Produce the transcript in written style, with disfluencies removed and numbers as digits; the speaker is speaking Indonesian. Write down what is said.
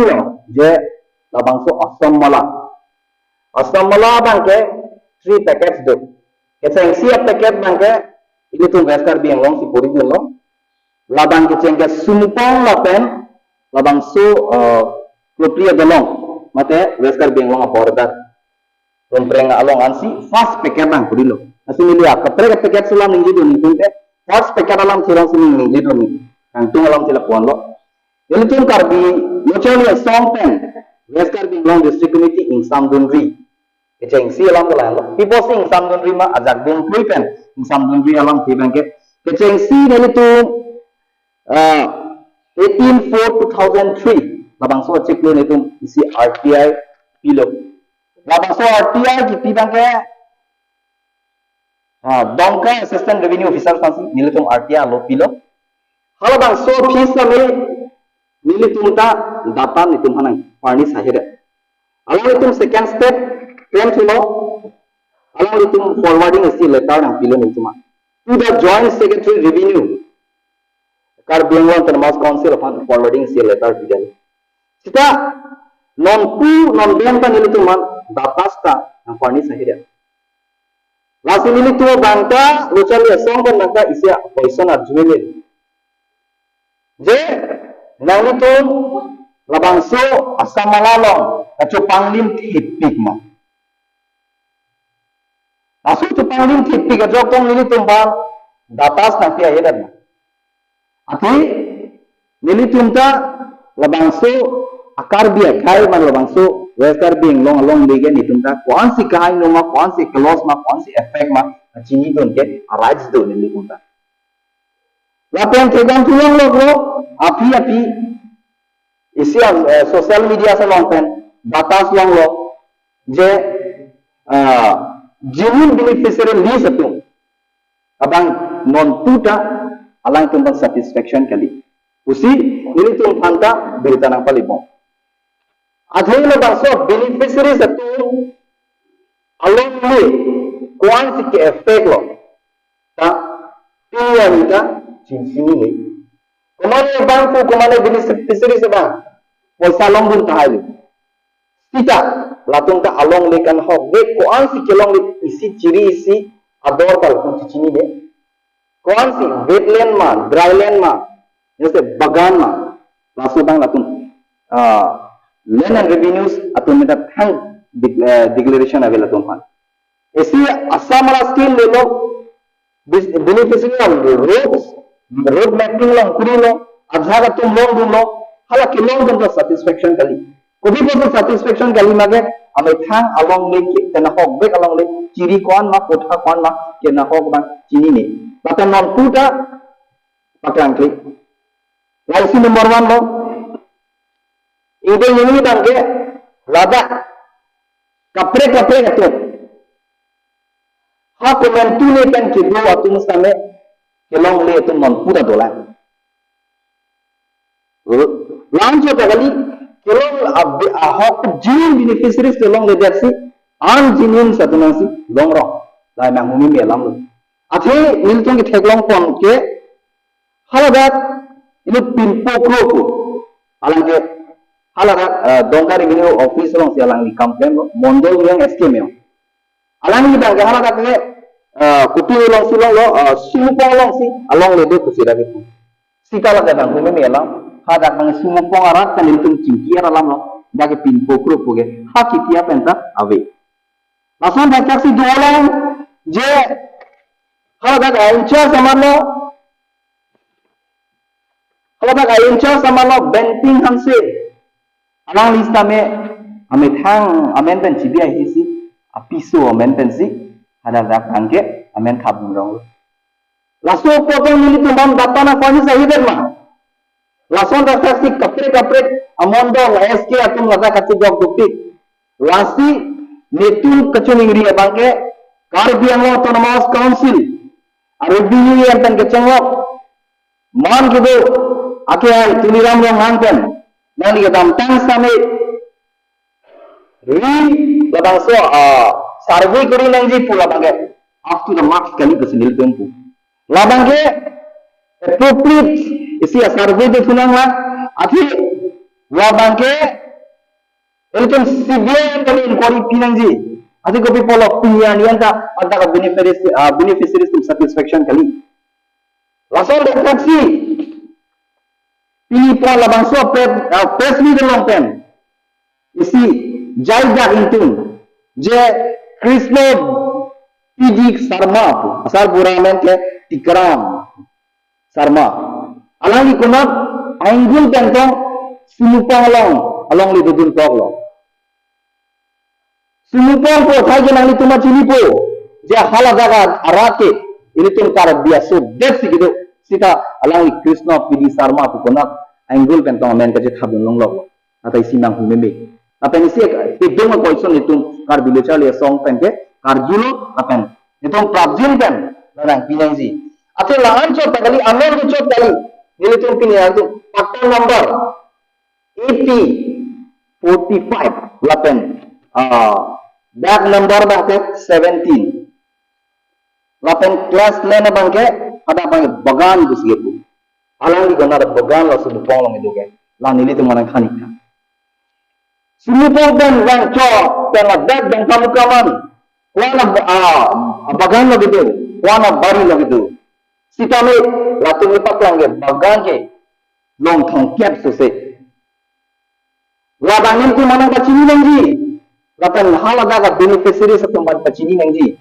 lo je labang so asam mala bangke 3 packets do keceng siap packet bangke ini tu western biang long si puri lo labang keceng ke sumpong lapen labang so propriya dalong mate western biang long aborda Compreng along ansi first packet bang puri lo asi milia kapre packet sulam ningi do ni kunte first packet alam silang sini ningi do ni kang tung alam sila puan lo ini tu karbi muncul ya song pen western biang long district committee in Samdunri keceng si alam ko lang people sing Samdunri ma ajak dun pen in Samdunri alam ti bangke keceng si nili tu 18/4/2003 labang so check lo ni tu isi RTI pilo labang so RTI ki ti bangke Dongka assistant revenue officer fansi nili tu RTI lo pilo halo bang so fees me nili tu ta data ni tu hanang parni sahira along itu second step plan tulo along itu forwarding isi letter nang pilo ni cuma to the joint secretary revenue kar Bengal Termas Council upon forwarding isi letter dijali kita non ben pa nili tu man dapasta nang parni sahira lasi nili tu bangka luchali song kan nangka isi poison arjuele je nang itu labang so asam malalong kacu panglim tipik ma asu tu panglim tipik kacu tong nili tumbang datas nanti ayedan ma ati nili tumta labang so akar biya khai man labang so western being long lege ni tumta कौन सी कहानी नो मा कौन सी क्लोज मा कौन C effect मा चीनी दोन के राज दो नली tumta lapen tegang tulong lo api isi social media se longpen batas long lo je genuine beneficiary list tu abang non tuta alang tumbang satisfaction kali usi ini tu phanta berita nang palibong adhai lo baso beneficiary satu along le kwan si ke effect lo ta tiya nita cincini ni kumane bang ko kumane beneficiary se bang poisa long dun tahai kita latung ta along le kan hok de kwan si kelong le isi ciri isi ador kal kun cicini de kwan si wetland ma dryland ma जैसे bagan ma lasu bang latung land and revenues atun meta thang declaration available atun han esi assam la skill le lo beneficiary road mapping lo kuri lo adha tuम loan dun lo hala ke loan dun satisfaction kali kobi ko satisfaction kali mage ame thang along le ke na hok bek along le chiri kon ma kotha kon ma ke na hok bang chini ni patan non puta patang klik laisi number 1 lo ide ini bangke lada kapre itu ha komentu le kan ke do atum same kelong le tu non puta dola launch kali kelong ahok jin beneficiaries kelong le jaksi an jinin satunasi longrong lai na humi melam athe niltong ke theklong kon ke haladat ini pinpo kroku alangke haladat dongka revenue office long sialang di complain mondol yang SKM alang ni bang haladat ne kutu long silong lo sumupong long si along le de kusira gitu sikala kadang humi melam hadak bang sumupong arat kan niltong cingkiar alam lo bagi pinpo kroku ge hakitia penta ave langsung baca si dolang je haladat ancha samano haladat ancha samano benting hanse alang lista me ame thang amen pen cibia hisi apiso amen pen si ada rakangke amen khabum rong laso potong nili tumbang data na kwani sahi derma lason data si kapre amondo SK atum laga kachi jog dukti lasi netu kachuningri abangke Karbiang Autonomous Council revenue yang pen kecenglo man kido ake ay tuniram rong hangpen nani gadam tang same labang so survey kuri nang ji pula bangke up to the marks kali kesenil tempu labangke appropriate isi survey de tunang la ati Labang ke itu severe kali inquiry pinangji. Adi ko polo pinyanian ka ada ka beneficiaries to satisfaction kali. Lasol taxi pini po labang so press me the long term. Isi jaiga intun je Krishna Pidik Sarma asal buramen ke Tikram Sarma. Alangi kunat anggul tentang sinupang along lidudun poglo. Sinupang po thai nang lituma chinipo je hala jaga arake ini tum kar biaso desi gitu sita alangi Krishna Pidik Sarma po kunat anggul tentang men ke thabun long atau isi nang humeme. Apa ini sih? Hidung apa isu itu kar bileca le song penke karjulo apa? Itu prabjul kan? Nang pinangji. Atau lahan cot kali amal tu cot kali. Ini tu pinang tu pattern number 8045 lapen. That number bahkan 17. Lapen kelas lena bangke ada bangke bagan itu sih tu. Alang di konar bagan lah sudah pong itu kan. Lah ini tu mana kanika. Sinupong dan rancho pengadat dan kamu-kaman wana bagan lo gitu wana bari lo gitu si kami latu lipat lang bagan ke long thong kiat suse labangin tu mana kacini nangji lapan hala daga beneficiary sa tempat kacini nangji